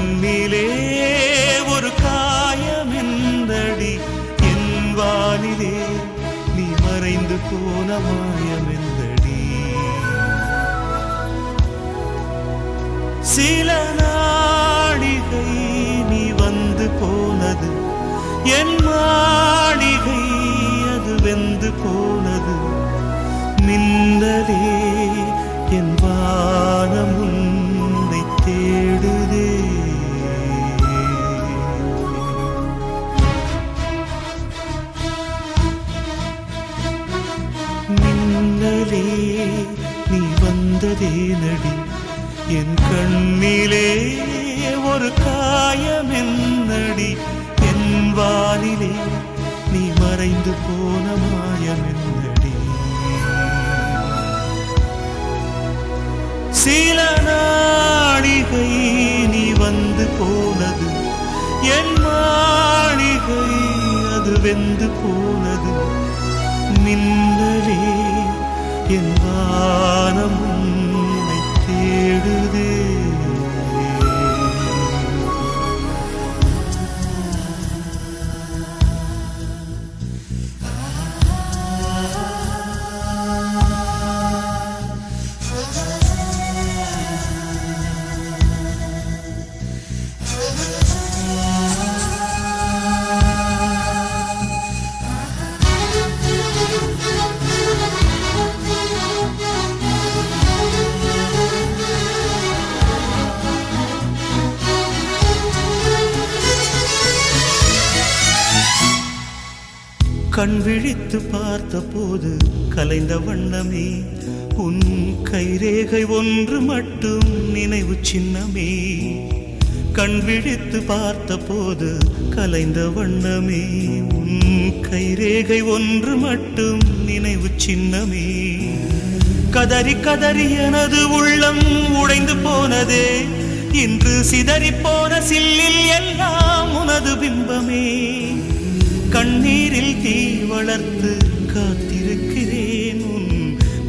கண்ணிலே ஒரு காயமெந்தடி, என் வானிலே நீ மறைந்து போன மாயமெந்தடி. சில நாடிகை நீ வந்து போனது, என் மாளிகை அது வெந்து போனது. மின்னலே என் வானம் உன்னை தேடுதே. மின்னலே நீ வந்ததே நடி, என் கண்ணிலே ஒரு காயமென்னடி, என் வானிலே நீ மறைந்து போன மாயமென்னடி. சில நாளிகை நீ வந்து போனது, என் மாளிகை அது வெந்து போனது. மின்னலே என் வானம் உன்னை தேடுதே. கண் விழித்து பார்த்த போது கலைந்த வண்ணமே, உன் கைரேகை ஒன்று மட்டும் நினைவு சின்னமே. கண் விழித்து பார்த்த போது கலைந்த வண்ணமே, உன் கைரேகை ஒன்று மட்டும் நினைவு சின்னமே. கதறி கதறி எனது உள்ளம் உடைந்து போனதே, இன்று சிதறி போன சில்லில் எல்லாம் உனது பிம்பமே. கண்ணீரில் தீ வளர்த்து காத்திருக்கிறேன், உன்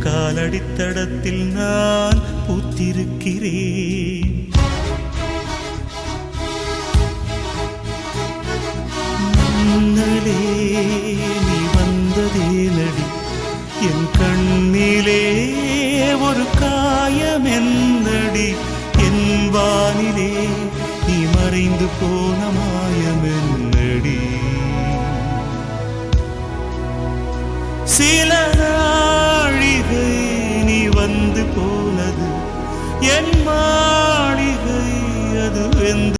காலடித்தடத்தில் நான் பூத்திருக்கிறேன். மின்னலே நீ வந்ததே நடி, என் கண்ணிலே ஒரு காயமென்னடி, என் வானிலே நீ மறைந்து போன மாயமென்னடி. சில நாழிகை நீ வந்து போனது, என் மாளிகை அது வெந்து